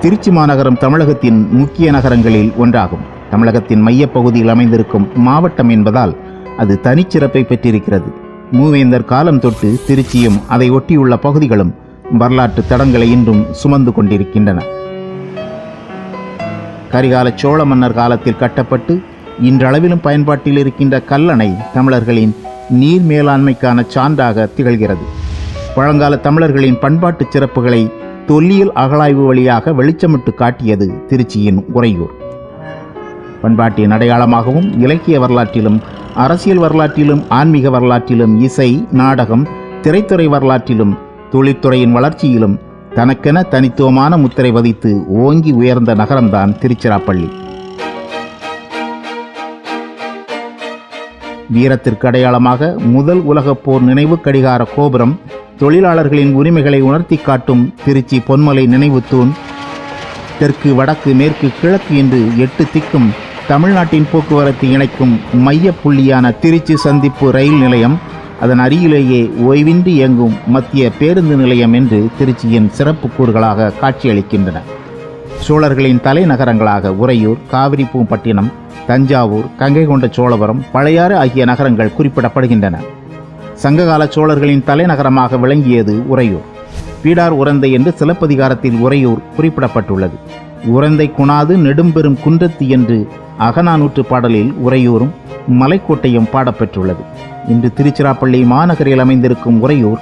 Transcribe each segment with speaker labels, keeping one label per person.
Speaker 1: திருச்சி மாநகரம் தமிழகத்தின் முக்கிய நகரங்களில் ஒன்றாகும். தமிழகத்தின் மையப்பகுதியில் அமைந்திருக்கும் மாவட்டம் என்பதால் அது தனிச்சிறப்பை பெற்றிருக்கிறது. மூவேந்தர் காலம் தொட்டு திருச்சியும் அதை ஒட்டியுள்ள பகுதிகளும் வரலாற்று தடங்களை இன்றும் சுமந்து கொண்டிருக்கின்றன. கரிகால சோழ மன்னர் காலத்தில் கட்டப்பட்டு இன்றளவிலும் பயன்பாட்டில் இருக்கின்ற கல்லணை தமிழர்களின் நீர் மேலாண்மைக்கான சான்றாக திகழ்கிறது. பழங்கால தமிழர்களின் பண்பாட்டு சிறப்புகளை தொல்லியல் அகழாய்வு வழியாக வெளிச்சமிட்டு காட்டியது திருச்சியின் உறையூர். பண்பாட்டின் அடையாளமாகவும் இலக்கிய வரலாற்றிலும் அரசியல் வரலாற்றிலும் ஆன்மீக வரலாற்றிலும் இசை நாடகம் திரைத்துறை வரலாற்றிலும் தொழில்துறையின் வளர்ச்சியிலும் தனக்கென தனித்துவமான முத்திரை பதித்து ஓங்கி உயர்ந்த நகரம்தான் திருச்சிராப்பள்ளி. வீரத்திற்கு அடையாளமாக முதல் உலகப் போர் நினைவு கடிகார கோபுரம், தொழிலாளர்களின் உரிமைகளை உணர்த்தி காட்டும் திருச்சி பொன்மலை நினைவு தூண், தெற்கு வடக்கு மேற்கு கிழக்கு என்று 8 திக்கும் தமிழ்நாட்டின் போக்குவரத்து இணைக்கும் மைய புள்ளியான திருச்சி சந்திப்பு ரயில் நிலையம், அதன் அருகிலேயே ஓய்வின்றி இயங்கும் மத்திய பேருந்து நிலையம் என்று திருச்சியின் சிறப்பு கூறுகளாக காட்சியளிக்கின்றன. சோழர்களின் தலைநகரங்களாக உறையூர், காவிரிப்பூம்பட்டினம், தஞ்சாவூர், கங்கை கொண்ட சோழபுரம், பழையாறு ஆகிய நகரங்கள் குறிப்பிடப்படுகின்றன. சங்ககால சோழர்களின் தலைநகரமாக விளங்கியது உறையூர். பீடார் உரந்தை என்று சிலப்பதிகாரத்தில் உறையூர் குறிப்பிடப்பட்டுள்ளது. உரந்தை குணாது நெடும்பெரும் குன்றத்தி என்று அகநானூற்று பாடலில் உறையூரும் மலைக்கோட்டையும் பாடப்பெற்றுள்ளது. இன்று திருச்சிராப்பள்ளி மாநகரில் அமைந்திருக்கும் உறையூர்,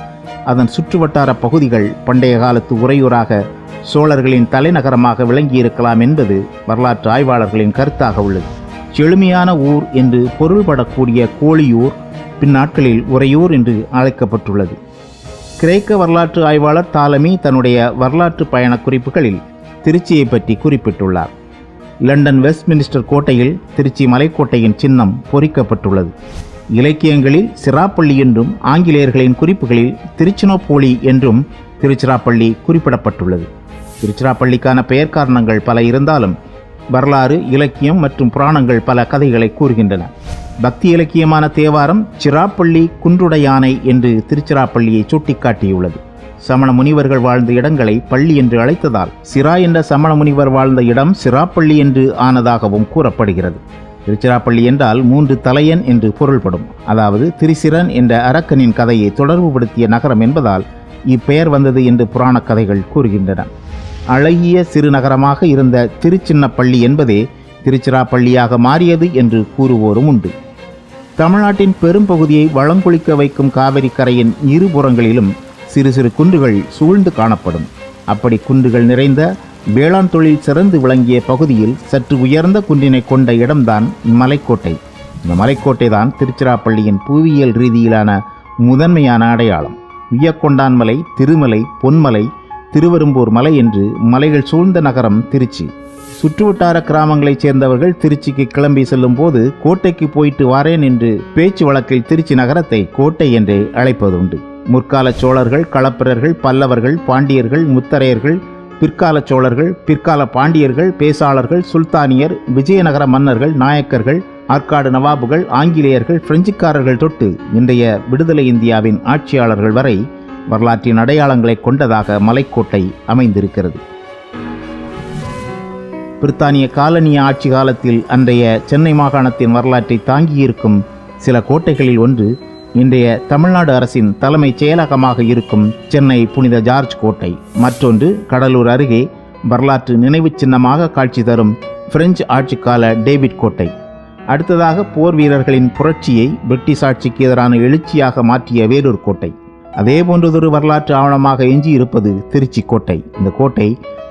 Speaker 1: அதன் சுற்றுவட்டார பகுதிகள் பண்டைய காலத்து உறையூராக சோழர்களின் தலைநகரமாக விளங்கியிருக்கலாம் என்பது வரலாற்று ஆய்வாளர்களின் கருத்தாக உள்ளது. செழுமையான ஊர் என்று பொருள்படக்கூடிய கோழியூர் பின்னாட்களில் உறையூர் என்று அழைக்கப்பட்டுள்ளது. கிரேக்க வரலாற்று ஆய்வாளர் தாலமி தன்னுடைய வரலாற்று பயண குறிப்புகளில் திருச்சியை பற்றி குறிப்பிட்டுள்ளார். லண்டன் வெஸ்ட்மினிஸ்டர் கோட்டையில் திருச்சி மலைக்கோட்டையின் சின்னம் பொறிக்கப்பட்டுள்ளது. இலக்கியங்களில் சிராப்பள்ளி என்றும் ஆங்கிலேயர்களின் குறிப்புகளில் திருச்சினோப்போலி என்றும் திருச்சிராப்பள்ளி குறிப்பிடப்பட்டுள்ளது. திருச்சிராப்பள்ளிக்கான பெயர் காரணங்கள் பல இருந்தாலும் வரலாறு, இலக்கியம் மற்றும் புராணங்கள் பல கதைகளை கூறுகின்றன. பக்தி இலக்கியமான தேவாரம் சிராப்பள்ளி குன்றுடையானை என்று திருச்சிராப்பள்ளியை சுட்டிக்காட்டியுள்ளது. சமண முனிவர்கள் வாழ்ந்த இடங்களை பள்ளி என்று அழைத்ததால் சிரா என்ற சமண முனிவர் வாழ்ந்த இடம் சிராப்பள்ளி என்று ஆனதாகவும் கூறப்படுகிறது. திருச்சிராப்பள்ளி என்றால் 3 தலையன் என்று பொருள்படும். அதாவது திரிசிரன் என்ற அரக்கனின் கதையை தொடர்புபடுத்திய நகரம் என்பதால் இப்பெயர் வந்தது என்று புராண கதைகள் கூறுகின்றன. அழகிய சிறு நகரமாக இருந்த திருச்சின்னப்பள்ளி என்பதே திருச்சிராப்பள்ளியாக மாறியது என்று கூறுவோரும் உண்டு. தமிழ்நாட்டின் பெரும்பகுதியை வளங்குளிக்க வைக்கும் காவிரி கரையின் இருபுறங்களிலும் சிறு சிறு குன்றுகள் சூழ்ந்து காணப்படும். அப்படி குன்றுகள் நிறைந்த வேளாண் தொழில் சிறந்து விளங்கிய பகுதியில் சற்று உயர்ந்த குன்றினை கொண்ட இடம்தான் மலைக்கோட்டை. இந்த மலைக்கோட்டை தான் திருச்சிராப்பள்ளியின் புவியியல் ரீதியிலான முதன்மையான அடையாளம். உய்யக்கொண்டான் மலை, திருமலை, பொன்மலை, திருவெரும்பூர் மலை என்று மலைகள் சூழ்ந்த நகரம் திருச்சி. சுற்றுவட்டார கிராமங்களைச் சேர்ந்தவர்கள் திருச்சிக்கு கிளம்பி செல்லும் போது கோட்டைக்கு போயிட்டு வாரேன் என்று பேச்சு வழக்கில் திருச்சி நகரத்தை கோட்டை என்றே அழைப்பதுண்டு. முற்கால சோழர்கள், களப்பிரர்கள், பல்லவர்கள், பாண்டியர்கள், முத்தரையர்கள், பிற்கால சோழர்கள், பிற்கால பாண்டியர்கள், பேசாளர்கள், சுல்தானியர், விஜயநகர மன்னர்கள், நாயக்கர்கள், ஆற்காடு நவாபுகள், ஆங்கிலேயர்கள், பிரெஞ்சுக்காரர்கள் தொட்டு இன்றைய விடுதலை இந்தியாவின் ஆட்சியாளர்கள் வரை வரலாற்றின் அடையாளங்களை கொண்டதாக மலைக்கோட்டை அமைந்திருக்கிறது. பிரித்தானிய காலனிய ஆட்சி காலத்தில் அன்றைய சென்னை மாகாணத்தின் வரலாற்றை தாங்கியிருக்கும் சில கோட்டைகளில் ஒன்று இன்றைய தமிழ்நாடு அரசின் தலைமைச் செயலகமாக இருக்கும் சென்னை புனித ஜார்ஜ் கோட்டை. மற்றொன்று கடலூர் அருகே வரலாற்று நினைவு சின்னமாக காட்சி தரும் பிரெஞ்சு ஆட்சிக்கால டேவிட் கோட்டை. அடுத்ததாக போர் வீரர்களின் புரட்சியை பிரிட்டிஷ் ஆட்சிக்கு எதிரான எழுச்சியாக மாற்றிய வேலூர் கோட்டை. அதே போன்றதொரு வரலாற்று ஆவணமாக எஞ்சி இருப்பது திருச்சி கோட்டை. இந்த கோட்டை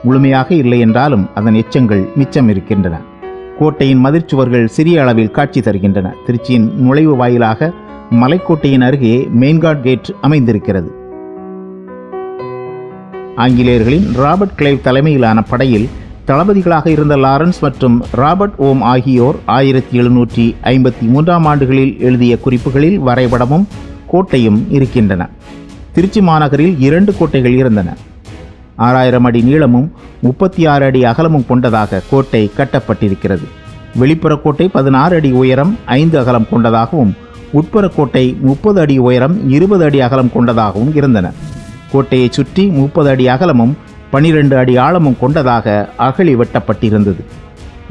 Speaker 1: முழுமையாக இல்லை என்றாலும் அதன் எச்சங்கள் மிச்சம் இருக்கின்றன. கோட்டையின் மதிர்ச்சுவர்கள் சிறிய அளவில் காட்சி தருகின்றன. திருச்சியின் நுழைவு வாயிலாக மலைக்கோட்டையின் அருகே மெயின்கார்ட் கேட் அமைந்திருக்கிறது. ஆங்கிலேயர்களின் ராபர்ட் கிளைவ் தலைமையிலான படையில் தளபதிகளாக இருந்த லாரன்ஸ் மற்றும் ராபர்ட் ஓம் ஆகியோர் 1753ஆம் ஆண்டுகளில் எழுதிய குறிப்புகளில் வரைபடமும் கோட்டையும் இருக்கின்றன. திருச்சி மாநகரில் 2 கோட்டைகள் இருந்தன. 6000 அடி நீளமும் 36 அடி அகலமும் கொண்டதாக கோட்டை கட்டப்பட்டிருக்கிறது. வெளிப்புற கோட்டை 16 அடி உயரம் 5 அகலம் கொண்டதாகவும் உட்புற கோட்டை 30 அடி உயரம் 20 அடி அகலம் கொண்டதாகவும் இருந்தன. கோட்டையை சுற்றி 30 அடி அகலமும் 12 அடி ஆழமும் கொண்டதாக அகழி வெட்டப்பட்டிருந்தது.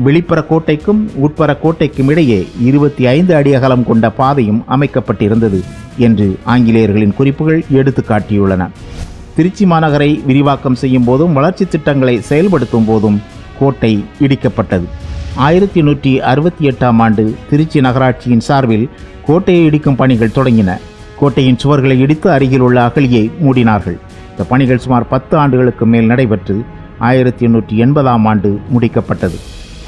Speaker 1: வெளிப்புற கோட்டைக்கும் உட்புற கோட்டைக்கும் இடையே 25 அடி அகலம் கொண்ட பாதையும் அமைக்கப்பட்டிருந்தது என்று ஆங்கிலேயர்களின் குறிப்புகள் எடுத்து காட்டியுள்ளன. திருச்சி மாநகரை விரிவாக்கம் செய்யும் போதும் வளர்ச்சி திட்டங்களை செயல்படுத்தும் போதும் கோட்டை இடிக்கப்பட்டது. 1868ஆம் ஆண்டு திருச்சி நகராட்சியின் சார்பில் கோட்டையை இடிக்கும் பணிகள் தொடங்கின. கோட்டையின் சுவர்களை இடித்து அருகில் உள்ள அகழியை மூடினார்கள். இந்த பணிகள் சுமார் 10 ஆண்டுகளுக்கு மேல் நடைபெற்று 1880ஆம் ஆண்டு முடிக்கப்பட்டது.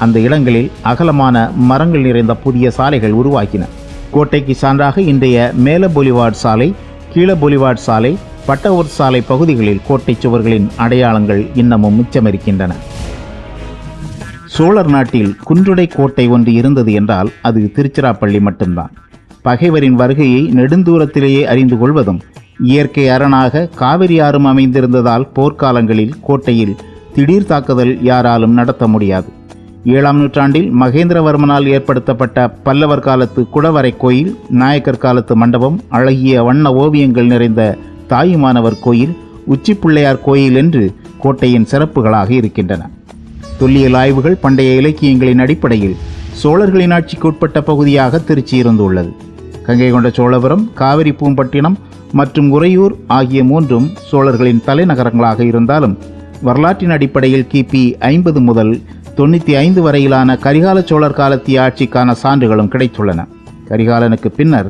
Speaker 1: அந்த இடங்களில் அகலமான மரங்கள் நிறைந்த புதிய சாலைகள் உருவாக்கின. கோட்டைக்கு சான்றாக இன்றைய மேல பொலிவார்டு சாலை, கீழ பொலிவார்டு சாலை, பட்டவூர் சாலை பகுதிகளில் கோட்டை சுவர்களின் அடையாளங்கள் இன்னமும் மிச்சமிருக்கின்றன. சோழர் நாட்டில் குன்றுடை கோட்டை ஒன்று இருந்தது என்றால் அது திருச்சிராப்பள்ளி மட்டும்தான். பகைவரின் வருகையை நெடுந்தூரத்திலேயே அறிந்து கொள்வதும் இயற்கை அரணாக காவிரி ஆறும் அமைந்திருந்ததால் போர்க்காலங்களில் கோட்டையில் திடீர் தாக்குதல் யாராலும் நடத்த முடியாது. 7ஆம் நூற்றாண்டில் மகேந்திரவர்மனால் ஏற்படுத்தப்பட்ட பல்லவர் காலத்து குடவரை கோயில், நாயக்கர் காலத்து மண்டபம், அழகிய வண்ண ஓவியங்கள் நிறைந்த தாயுமானவர் கோயில், உச்சிப்பிள்ளையார் கோயில் என்று கோட்டையின் சிறப்புகளாக இருக்கின்றன. தொல்லியல் ஆய்வுகள் பண்டைய இலக்கியங்களின் அடிப்படையில் சோழர்களின் ஆட்சிக்கு உட்பட்ட பகுதியாக திருச்சி இருந்துள்ளது. கங்கை கொண்ட சோழபுரம், காவிரி பூம்பட்டினம் மற்றும் உறையூர் ஆகிய 3ம் சோழர்களின் தலைநகரங்களாக இருந்தாலும் வரலாற்றின் அடிப்படையில் கிபி 50 முதல் 95 வரையிலான கரிகால சோழர் காலத்திய ஆட்சிக்கான சான்றுகளும் கிடைத்துள்ளன. கரிகாலனுக்கு பின்னர்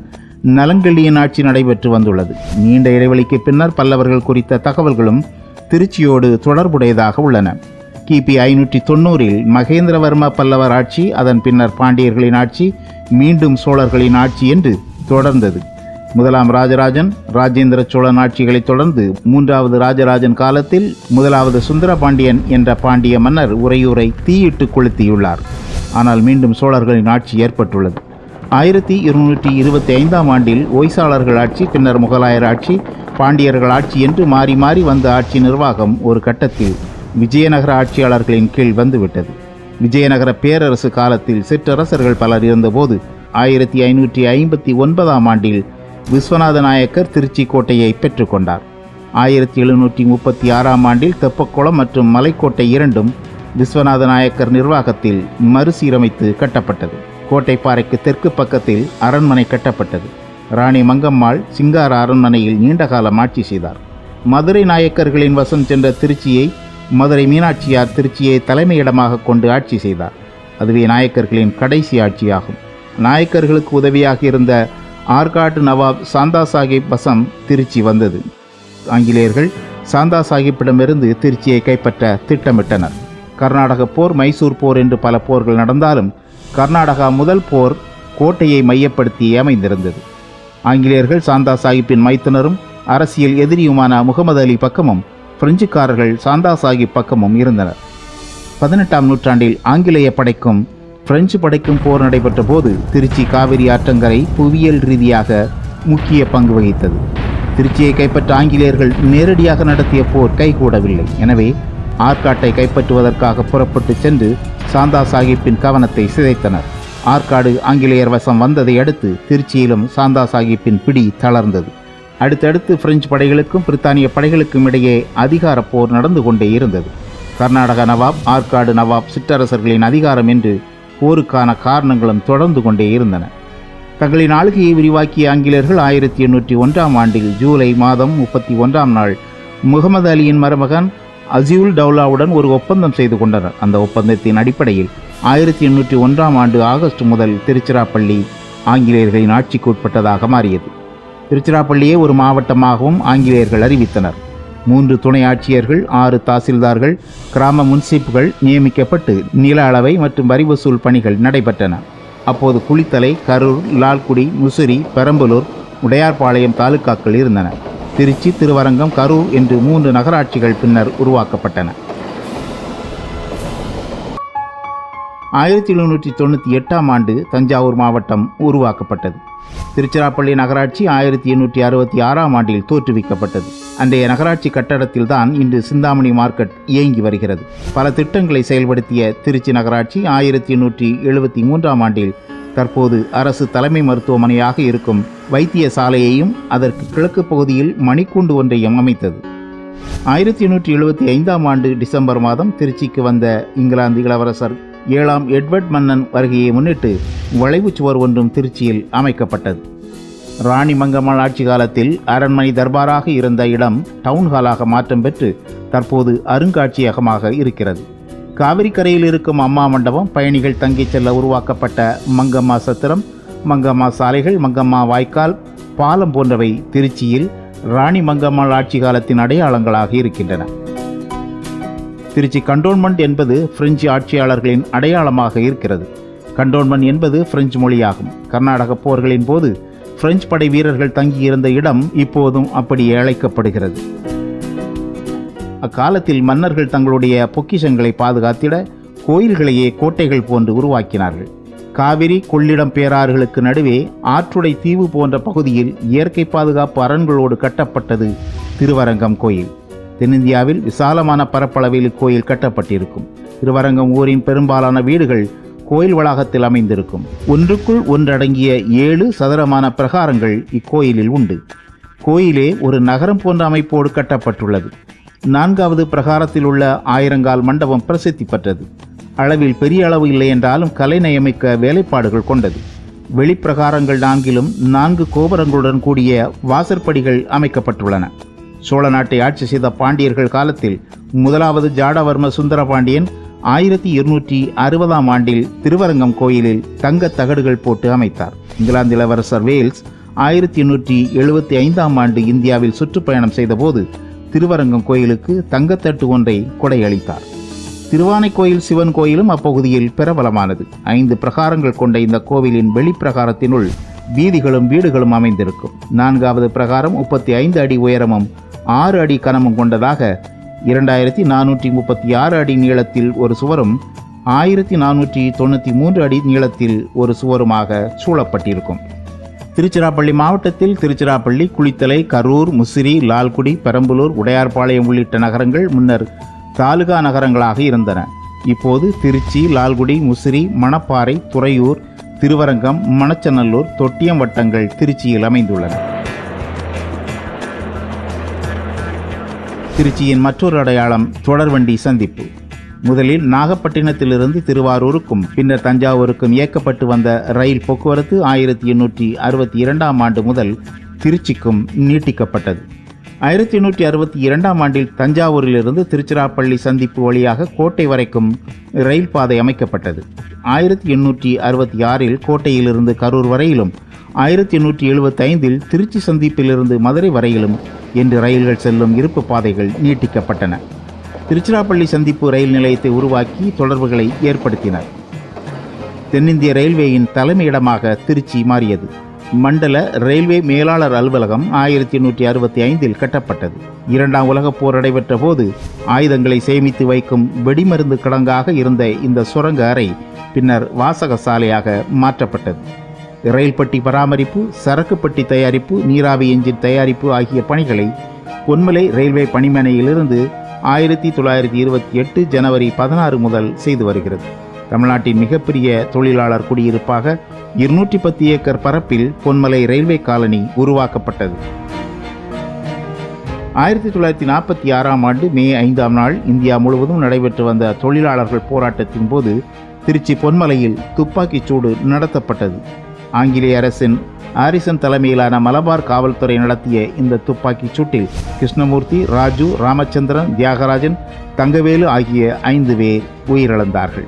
Speaker 1: நலங்கள்ளியின் ஆட்சி நடைபெற்று வந்துள்ளது. நீண்ட இடைவெளிக்கு பின்னர் பல்லவர்கள் குறித்த தகவல்களும் திருச்சியோடு தொடர்புடையதாக உள்ளன. கிபி 590இல் மகேந்திரவர்ம பல்லவர் ஆட்சி, அதன் பின்னர் பாண்டியர்களின் ஆட்சி, மீண்டும் சோழர்களின் ஆட்சி என்று தொடர்ந்தது. 1ஆம் ராஜராஜன், ராஜேந்திர சோழன் ஆட்சிகளைத் தொடர்ந்து 3வது ராஜராஜன் காலத்தில் 1வது சுந்தரபாண்டியன் என்ற பாண்டிய மன்னர் உறையூரை தீயிட்டு கொளுத்தியுள்ளார். ஆனால் மீண்டும் சோழர்களின் ஆட்சி ஏற்பட்டுள்ளது. 1225ஆம் ஆண்டில் ஒய்சாளர்கள் ஆட்சி, பின்னர் முகலாயர் ஆட்சி, பாண்டியர்கள் ஆட்சி என்று மாறி மாறி வந்த ஆட்சி நிர்வாகம் ஒரு கட்டத்தில் விஜயநகர ஆட்சியாளர்களின் கீழ் வந்துவிட்டது. விஜயநகர பேரரசு காலத்தில் சிற்றரசர்கள் பலர் இருந்தபோது 1559ஆம் ஆண்டில் விஸ்வநாத நாயக்கர் திருச்சி கோட்டையை பெற்றுக்கொண்டார். 1736ஆம் ஆண்டில் தெப்பக்குளம் மற்றும் மலைக்கோட்டை இரண்டும் விஸ்வநாத நாயக்கர் நிர்வாகத்தில் மறுசீரமைத்து கட்டப்பட்டது. கோட்டைப்பாறைக்கு தெற்கு பக்கத்தில் அரண்மனை கட்டப்பட்டது. ராணி மங்கம்மாள் சிங்கார அரண்மனையில் நீண்டகாலம் ஆட்சி செய்தார். மதுரை நாயக்கர்களின் வசம் சென்ற திருச்சியை மதுரை மீனாட்சியார் திருச்சியை தலைமையிடமாக கொண்டு ஆட்சி செய்தார். அதுவே நாயக்கர்களின் கடைசி ஆட்சியாகும். நாயக்கர்களுக்கு உதவியாக இருந்த ஆற்காட்டு நவாப் சாந்தா சாஹிப் வசம் திருச்சி வந்தது. ஆங்கிலேயர்கள் சாந்தா சாஹிப்பிடமிருந்து திருச்சியை கைப்பற்ற திட்டமிட்டனர். கர்நாடக போர், மைசூர் போர் என்று பல போர்கள் நடந்தாலும் கர்நாடகா முதல் போர் கோட்டையை மையப்படுத்தி அமைந்திருந்தது. ஆங்கிலேயர்கள் சாந்தா சாஹிப்பின் மைத்துனரும் அரசியல் எதிரியுமான முகமது அலி பக்கமும் பிரெஞ்சுக்காரர்கள் சாந்தா சாஹிப் பக்கமும் இருந்தனர். 18ஆம் நூற்றாண்டில் ஆங்கிலேய படைக்கும் பிரெஞ்சு படைக்கும் போர் நடைபெற்ற போது திருச்சி காவிரி ஆற்றங்கரை புவியியல் ரீதியாக முக்கிய பங்கு வகித்தது. திருச்சியை கைப்பற்ற ஆங்கிலேயர்கள் நேரடியாக நடத்திய போர் கைகூடவில்லை. எனவே ஆற்காட்டை கைப்பற்றுவதற்காக புறப்பட்டு சென்று சாந்தா சாஹிப்பின் கவனத்தை சிதைத்தனர். ஆற்காடு ஆங்கிலேயர் வசம் வந்ததை அடுத்து திருச்சியிலும் சாந்தா சாஹிப்பின் பிடி தளர்ந்தது. அடுத்தடுத்து பிரெஞ்சு படைகளுக்கும் பிரித்தானிய படைகளுக்கும் இடையே அதிகார போர் நடந்து கொண்டே இருந்தது. கர்நாடக நவாப், ஆற்காடு நவாப் சிற்றரசர்களின் அதிகாரம் என்று போருக்கான காரணங்களும் தொடர்ந்து கொண்டே இருந்தன. தங்களின் ஆளுகையை விரிவாக்கிய ஆங்கிலேயர்கள் 1801ஆம் ஆண்டில் ஜூலை மாதம் 31ஆம் நாள் முகமது அலியின் மருமகன் அசியுல் டவுலாவுடன் ஒரு ஒப்பந்தம் செய்து கொண்டனர். அந்த ஒப்பந்தத்தின் அடிப்படையில் 1801ஆம் ஆண்டு ஆகஸ்ட் முதல் திருச்சிராப்பள்ளி ஆங்கிலேயர்களின் ஆட்சிக்கு உட்பட்டதாக மாறியது. திருச்சிராப்பள்ளியை ஒரு மாவட்டமாகவும் ஆங்கிலேயர்கள் அறிவித்தனர். 3 துணை ஆட்சியர்கள், 6 தாசில்தார்கள், கிராம முன்சிப்புகள் நியமிக்கப்பட்டு நில அளவை மற்றும் வரி வசூல் பணிகள் நடைபெற்றன. அப்போது குளித்தலை, கரூர், லால்குடி, முசிறி, பெரம்பலூர், உடையார்பாளையம் தாலுக்காக்கள் இருந்தன. திருச்சி, திருவரங்கம், கரூர் என்று 3 நகராட்சிகள் பின்னர் உருவாக்கப்பட்டன. 1798ஆம் ஆண்டு தஞ்சாவூர் மாவட்டம் உருவாக்கப்பட்டது. திருச்சிராப்பள்ளி நகராட்சி 1866ஆம் ஆண்டில் தோற்றுவிக்கப்பட்டது. அன்றைய நகராட்சி கட்டடத்தில் தான் இன்று சிந்தாமணி மார்க்கெட் இயங்கி வருகிறது. பல திட்டங்களை செயல்படுத்திய திருச்சி நகராட்சி 1873ஆம் ஆண்டில் தற்போது அரசு தலைமை மருத்துவமனையாக இருக்கும் வைத்திய சாலையையும் அதற்கு கிழக்கு பகுதியில் மணிக்கூண்டு ஒன்றையும் அமைத்தது. 1875 ஆண்டு டிசம்பர் மாதம் திருச்சிக்கு வந்த இங்கிலாந்து இளவரசர் 7ஆம் எட்வர்ட் மன்னன் வருகையை முன்னிட்டு வளைவுச் சுவர் ஒன்றும் திருச்சியில் அமைக்கப்பட்டது. ராணி மங்கம்மாள் ஆட்சி காலத்தில் அரண்மனை தர்பாராக இருந்த இடம் டவுன் ஹாலாக மாற்றம் பெற்று தற்போது அருங்காட்சியகமாக இருக்கிறது. காவிரி கரையில் இருக்கும் அம்மா மண்டபம், பயணிகள் தங்கிச் செல்ல உருவாக்கப்பட்ட மங்கம்மா சத்திரம், மங்கம்மா சாலைகள், மங்கம்மா வாய்க்கால், பாலம் போன்றவை திருச்சியில் ராணி மங்கம்மாள் ஆட்சி காலத்தின் அடையாளங்களாக இருக்கின்றன. திருச்சி கண்டோன்மெண்ட் என்பது பிரெஞ்சு ஆட்சியாளர்களின் அடையாளமாக இருக்கிறது. கண்டோன்மெண்ட் என்பது பிரெஞ்சு மொழியாகும். கர்நாடக போர்களின் போது பிரெஞ்சு படை வீரர்கள் தங்கியிருந்த இடம் இப்போதும் அப்படியே அழைக்கப்படுகிறது. அக்காலத்தில் மன்னர்கள் தங்களுடைய பொக்கிஷங்களை பாதுகாத்திட கோயில்களையே கோட்டைகள் போன்று உருவாக்கினார்கள். காவிரி, கொள்ளிடம் பேராறுகளுக்கு நடுவே ஆற்றுடை தீவு போன்ற பகுதியில் இயற்கை பாதுகாப்பு அரண்களோடு கட்டப்பட்டது திருவரங்கம் கோயில். தென்னிந்தியாவில் விசாலமான பரப்பளவில் இக்கோயில் கட்டப்பட்டிருக்கும். திருவரங்கம் ஊரின் பெரும்பாலான வீடுகள் கோயில் வளாகத்தில் அமைந்திருக்கும். ஒன்றுக்குள் ஒன்றடங்கிய 7 சதுரமான பிரகாரங்கள் இக்கோயிலில் உண்டு. கோயிலே ஒரு நகரம் போன்ற அமைப்போடு கட்டப்பட்டுள்ளது. 4வது பிரகாரத்தில் உள்ள ஆயிரங்கால் மண்டபம் பிரசித்தி பெற்றது. அளவில் பெரிய அளவு இல்லை என்றாலும் கலைநயமிக்க வேலைப்பாடுகள் கொண்டது. வெளிப்பிரகாரங்கள் 4லும் 4 கோபுரங்களுடன் கூடிய வாசற்படிகள் அமைக்கப்பட்டுள்ளன. சோழ நாட்டை ஆட்சி செய்த பாண்டியர்கள் காலத்தில் 1வது ஜாடவர்ம சுந்தர பாண்டியன் 1260ஆம் ஆண்டில் திருவரங்கம் கோயிலில் தங்க தகடுகள் போட்டு அமைத்தார். இங்கிலாந்து இளவரசர் வேல்ஸ் 1875ஆம் ஆண்டு இந்தியாவில் சுற்றுப்பயணம் செய்தபோது திருவரங்கம் கோயிலுக்கு தங்கத்தட்டு ஒன்றை கொடையளித்தார். திருவானைக்கோயில் சிவன் கோயிலும் அப்பகுதியில் பிரபலமானது. 5 பிரகாரங்கள் கொண்ட இந்த கோவிலின் வெளிப்பிரகாரத்தினுள் வீதிகளும் வீடுகளும் அமைந்திருக்கும். 4வது பிரகாரம் 35 அடி உயரமும் 6 அடி கனமும் கொண்டதாக 2436 அடி நீளத்தில் ஒரு சுவரும் 1493 அடி நீளத்தில் ஒரு சுவருமாக சூழப்பட்டிருக்கும். திருச்சிராப்பள்ளி மாவட்டத்தில் திருச்சிராப்பள்ளி, குளித்தலை, கரூர், முசிறி, லால்குடி, பெரம்பலூர், உடையார்பாளையம் உள்ளிட்ட நகரங்கள் முன்னர் தாலுகா நகரங்களாக இருந்தன. இப்போது திருச்சி, லால்குடி, முசிறி, மணப்பாறை, துறையூர், திருவரங்கம், மணச்சநல்லூர், தொட்டியம் வட்டங்கள் திருச்சியில் அமைந்துள்ளன. திருச்சியின் மற்றொரு அடையாளம் தொடர்வண்டி சந்திப்பு. முதலில் நாகப்பட்டினத்திலிருந்து திருவாரூருக்கும் பின்னர் தஞ்சாவூருக்கும் இயக்கப்பட்டு வந்த ரயில் போக்குவரத்து 1862ஆம் ஆண்டு முதல் திருச்சிக்கும் நீட்டிக்கப்பட்டது. 1862ஆம் ஆண்டில் தஞ்சாவூரிலிருந்து திருச்சிராப்பள்ளி சந்திப்பு வழியாக கோட்டை வரைக்கும் ரயில் பாதை அமைக்கப்பட்டது. 1866இல் கோட்டையிலிருந்து கரூர் வரையிலும், 1875இல் திருச்சி சந்திப்பிலிருந்து மதுரை வரையிலும் என்று ரயில்கள் செல்லும் இருப்பு பாதைகள் நீட்டிக்கப்பட்டன. திருச்சிராப்பள்ளி சந்திப்பு ரயில் நிலையத்தை உருவாக்கி தொடர்புகளை ஏற்படுத்தினர். தென்னிந்திய ரயில்வேயின் தலைமையிடமாக திருச்சி மாறியது. மண்டல ரயில்வே மேலாளர் அலுவலகம் 1865இல் கட்டப்பட்டது. 2ஆம் உலகப் போர் நடைபெற்ற போது ஆயுதங்களை சேமித்து வைக்கும் வெடிமருந்து கிடங்காக இருந்த இந்த சுரங்க அறை பின்னர் வாசக சாலையாக மாற்றப்பட்டது. ரயில் பெட்டி பராமரிப்பு, சரக்கு பெட்டி தயாரிப்பு, நீராவி என்ஜின் தயாரிப்பு ஆகிய பணிகளை பொன்மலை ரயில்வே பணிமனையிலிருந்து 1928 ஜனவரி 16 முதல் செய்து வருகிறது. தமிழ்நாட்டின் மிகப்பெரிய தொழிலாளர் குடியிருப்பாக 210 ஏக்கர் பரப்பில் பொன்மலை ரயில்வே காலனி உருவாக்கப்பட்டது. 1946ஆம் ஆண்டு மே 5ஆம் நாள் இந்தியா முழுவதும் நடைபெற்று வந்த தொழிலாளர்கள் போராட்டத்தின் போது திருச்சி பொன்மலையில் துப்பாக்கிச் சூடு நடத்தப்பட்டது. ஆங்கிலேய அரசின் ஆரிசன் தலைமையிலான மலபார் காவல்துறை நடத்திய இந்த துப்பாக்கிச் சூட்டில் கிருஷ்ணமூர்த்தி, ராஜு, ராமச்சந்திரன், தியாகராஜன், தங்கவேலு ஆகிய 5 பேர் உயிரிழந்தார்கள்.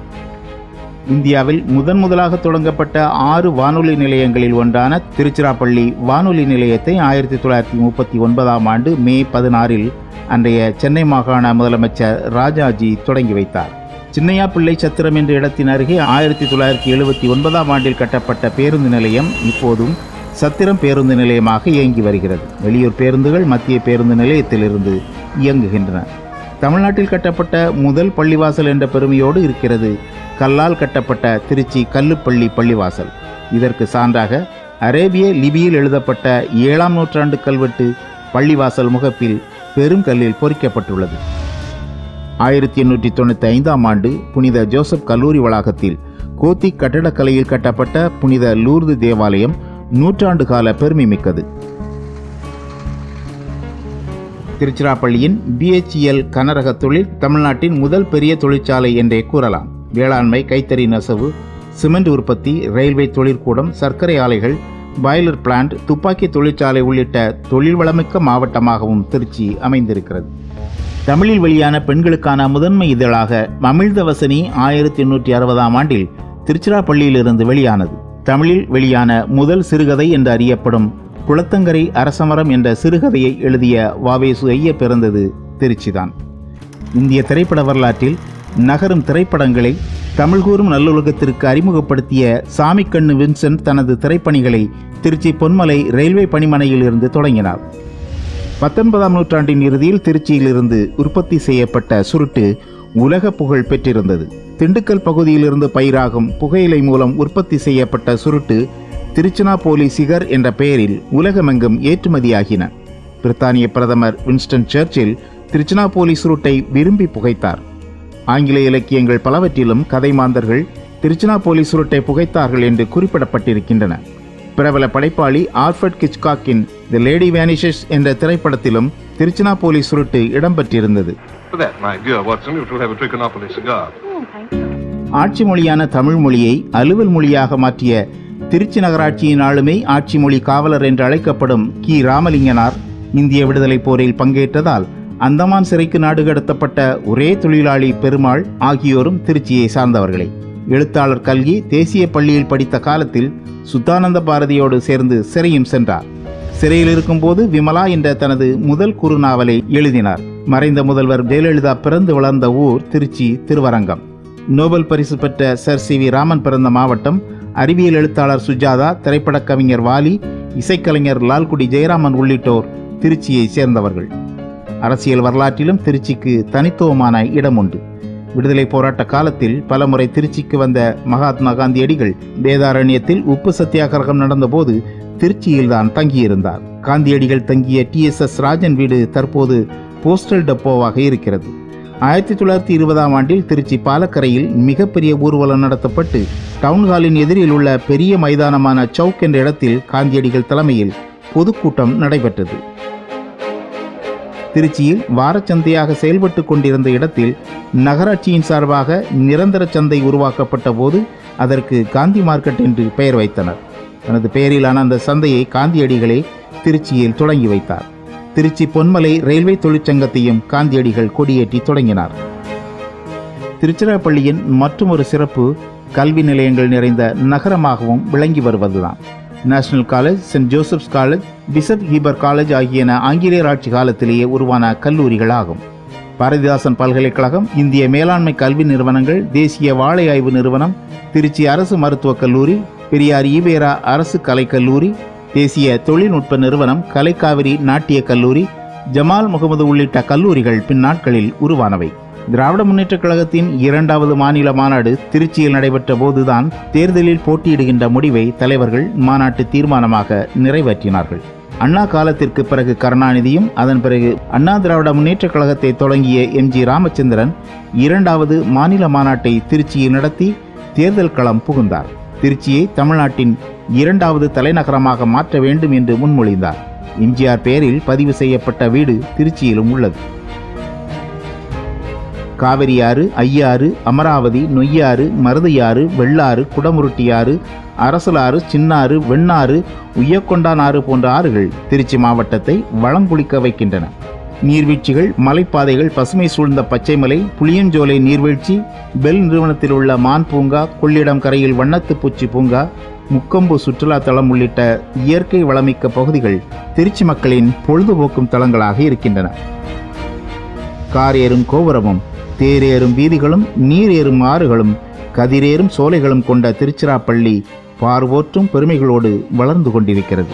Speaker 1: இந்தியாவில் முதலாக தொடங்கப்பட்ட 6 வானொலி நிலையங்களில் ஒன்றான திருச்சிராப்பள்ளி வானொலி நிலையத்தை 1939ஆம் ஆண்டு மே 16இல் அன்றைய சென்னை மாகாண முதலமைச்சர் ராஜாஜி தொடங்கி வைத்தார். சின்னையா பிள்ளை சத்திரம் என்ற இடத்தின் அருகே 1979ஆம் ஆண்டில் கட்டப்பட்ட பேருந்து நிலையம் இப்போதும் சத்திரம் பேருந்து நிலையமாக இயங்கி வருகிறது. வெளியூர் பேருந்துகள் மத்திய பேருந்து நிலையத்திலிருந்து இயங்குகின்றன. தமிழ்நாட்டில் கட்டப்பட்ட முதல் பள்ளிவாசல் என்ற பெருமையோடு இருக்கிறது கல்லால் கட்டப்பட்ட திருச்சி கல்லுப்பள்ளி பள்ளிவாசல். இதற்கு சான்றாக அரேபிய லிபியில் எழுதப்பட்ட 7ஆம் நூற்றாண்டு கல்வெட்டு பள்ளிவாசல் முகப்பில் பெருங்கல்லில் பொறிக்கப்பட்டுள்ளது. 1895ஆம் ஆண்டு புனித ஜோசப் கல்லூரி வளாகத்தில் கோத்திக் கட்டடக்கலையில் கட்டப்பட்ட புனித லூர்து தேவாலயம் 100 ஆண்டு கால பெருமை மிக்கது. திருச்சிராப்பள்ளியின் BHEL கனரக தொழில் தமிழ்நாட்டின் முதல் பெரிய தொழிற்சாலை என்றே கூறலாம். வேளாண்மை, கைத்தறி நெசவு, சிமெண்ட் உற்பத்தி, ரயில்வே தொழிற்கூடம், சர்க்கரை ஆலைகள், பாய்லர் பிளான்ட், துப்பாக்கி தொழிற்சாலை உள்ளிட்ட தொழில் வளமிக்க மாவட்டமாகவும் திருச்சி அமைந்திருக்கிறது. தமிழில் வெளியான பெண்களுக்கான முதன்மை இதழாக அமிழ்தவசனி 1860ஆம் ஆண்டில் திருச்சிராப்பள்ளியிலிருந்து வெளியானது. தமிழில் வெளியான முதல் சிறுகதை என்று அறியப்படும் குளத்தங்கரை அரசமரம் என்ற சிறுகதையை எழுதிய வ.வே.சு. ஐயர் பிறந்தது திருச்சிதான். இந்திய திரைப்பட வரலாற்றில் நகரும் திரைப்படங்களை தமிழ் கூறும் நல்லுலகத்திற்கு அறிமுகப்படுத்திய சாமிக்கண்ணு வின்சென்ட் தனது திரைப்பணிகளை திருச்சி பொன்மலை ரயில்வே பணிமனையில் இருந்து தொடங்கினார். 19ஆம் நூற்றாண்டின் இறுதியில் திருச்சியிலிருந்து உற்பத்தி செய்யப்பட்ட சுருட்டு உலக புகழ் பெற்றிருந்தது. திண்டுக்கல் பகுதியிலிருந்து பயிராகும் புகையிலை மூலம் உற்பத்தி செய்யப்பட்ட சுருட்டு திருச்சினாப்போலி சிகர் என்ற பெயரில் உலகமெங்கும் ஏற்றுமதியாகின. பிரித்தானிய பிரதமர் வின்ஸ்டன் சர்ச்சில் திருச்சினாப்போலி சுருட்டை விரும்பி புகைத்தார். ஆங்கில இலக்கியங்கள் பலவற்றிலும் கதை மாந்தர்கள் திருச்சினாப்போலி சுருட்டை புகைத்தார்கள் என்று குறிப்பிடப்பட்டிருக்கின்றன. பிரபல படைப்பாளி ஆல்ஃபிரட் ஹிச்காக்கின் தி லேடி வேனிஷஸ் என்ற திரைப்படத்திலும் திருச்சினாப்போலி சுருட்டு இடம்பெற்றிருந்தது. ஆட்சி மொழியான தமிழ் மொழியை அலுவல் மொழியாக மாற்றிய திருச்சி நகராட்சியின் ஆளுமை ஆட்சி மொழி காவலர் என்று அழைக்கப்படும் கி. ராமலிங்கனார் இந்திய விடுதலை போரில் பங்கேற்றதால் அந்தமான் சிறைக்கு நாடு கடத்தப்பட்ட ஒரே தொழிலாளி பெருமாள் ஆகியோரும் திருச்சியை சார்ந்தவர்களே. எழுத்தாளர் கல்கி தேசிய பள்ளியில் படித்த காலத்தில் சுத்தானந்த பாரதியோடு சேர்ந்து சிறையும் சென்றார். சிறையில் இருக்கும்போது விமலா என்ற தனது முதல் குறுநாவலை எழுதினார். மறைந்த முதல்வர் ஜெயலலிதா பிறந்து வளர்ந்த ஊர் திருச்சி திருவரங்கம். நோபல் பரிசு பெற்ற சர் சி.வி. ராமன் பிறந்த மாவட்டம். அறிவியல் எழுத்தாளர் சுஜாதா, திரைப்பட கவிஞர் வாலி, இசைக்கலைஞர் லால்குடி ஜெயராமன் உள்ளிட்டோர் திருச்சியை சேர்ந்தவர்கள். அரசியல் வரலாற்றிலும் திருச்சிக்கு தனித்துவமான இடம் உண்டு. விடுதலை போராட்ட காலத்தில் பலமுறை திருச்சிக்கு வந்த மகாத்மா காந்தியடிகள் வேதாரண்யத்தில் உப்பு சத்தியாகிரகம் நடந்தபோது திருச்சியில்தான் தங்கியிருந்தார். காந்தியடிகள் தங்கிய TSS ராஜன் வீடு தற்போது போஸ்டல் டெப்போவாக இருக்கிறது. 1920ஆம் ஆண்டில் திருச்சி பாலக்கரையில் மிகப்பெரிய ஊர்வலம் நடத்தப்பட்டு டவுன்ஹாலின் எதிரில் உள்ள பெரிய மைதானமான சவுக் என்ற இடத்தில் காந்தியடிகள் தலைமையில் பொதுக்கூட்டம் நடைபெற்றது. திருச்சியில் வாரச்சந்தையாக செயல்பட்டு கொண்டிருந்த இடத்தில் நகராட்சியின் சார்பாக நிரந்தர சந்தை உருவாக்கப்பட்ட போது அதற்கு காந்தி மார்க்கெட் என்று பெயர் வைத்தனர். தனது பெயரிலான அந்த சந்தையை காந்தியடிகளே திருச்சியில் தொடங்கி வைத்தார். திருச்சி பொன்மலை ரயில்வே தொழிற்சங்கத்தையும் காந்தியடிகள் கொடியேற்றி தொடங்கினார். திருச்சிராப்பள்ளியின் மற்றொரு சிறப்பு கல்வி நிலையங்கள் நிறைந்த நகரமாகவும் விளங்கி வருவதுதான். National College, Saint Joseph's College, Bishop Heber College ஆகியன ஆங்கிலேயர் ஆட்சி காலத்திலேயே உருவான கல்லூரிகள் ஆகும். பாரதிதாசன் பல்கலைக்கழகம், இந்திய மேலாண்மை கல்வி நிறுவனங்கள், தேசிய வாழை ஆய்வு நிறுவனம், திருச்சி அரசு மருத்துவக் கல்லூரி, பெரியார் ஈவேரா அரசு கலைக்கல்லூரி, தேசிய தொழில்நுட்ப நிறுவனம், கலைக்காவிரி நாட்டிய கல்லூரி, ஜமால் முகமது உள்ளிட்ட கல்லூரிகள் பின்னாட்களில் உருவானவை. திராவிட முன்னேற்றக் கழகத்தின் 2வது மாநில மாநாடு திருச்சியில் நடைபெற்ற போதுதான் தேர்தலில் போட்டியிடுகின்ற முடிவை தலைவர்கள் மாநாட்டு தீர்மானமாக நிறைவேற்றினார்கள். அண்ணா காலத்திற்கு பிறகு கருணாநிதியும் அதன் பிறகு அண்ணா திராவிட முன்னேற்றக் கழகத்தை தொடங்கிய MG ராமச்சந்திரன் 2வது மாநில மாநாட்டை திருச்சியில் நடத்தி தேர்தல் களம் புகுந்தார். திருச்சியை தமிழ்நாட்டின் 2வது தலைநகரமாக மாற்ற வேண்டும் என்று முன்மொழிந்தார். எம்ஜிஆர் பெயரில் பதிவு செய்யப்பட்ட வீடு திருச்சியிலும் உள்ளது. காவிரியாறு, ஐயாறு, அமராவதி, நொய்யாறு, மருதையாறு, வெள்ளாறு, குடமுருட்டியாறு, அரசலாறு, சின்னாறு, வெண்ணாறு, உய்யக்கொண்டானாறு போன்ற ஆறுகள் திருச்சி மாவட்டத்தை வளங்குளிக்க வைக்கின்றன. நீர்வீழ்ச்சிகள், மலைப்பாதைகள், பசுமை சூழ்ந்த பச்சைமலை, புளியஞ்சோலை நீர்வீழ்ச்சி, பெல் நிறுவனத்தில் உள்ள மான் பூங்கா, கொள்ளிடம் கரையில் வண்ணத்து பூச்சி பூங்கா, முக்கொம்பு சுற்றுலா தளம் உள்ளிட்ட இயற்கை வளமிக்க பகுதிகள் திருச்சி மக்களின் பொழுதுபோக்கும் தளங்களாக இருக்கின்றன. காரேறும் கோபுரமும், தேரேறும் வீதிகளும், நீரேறும் ஆறுகளும், கதிரேறும் சோலைகளும் கொண்ட திருச்சிராப்பள்ளி பார்வோற்றும் பெருமைகளோடு வளர்ந்து கொண்டிருக்கிறது.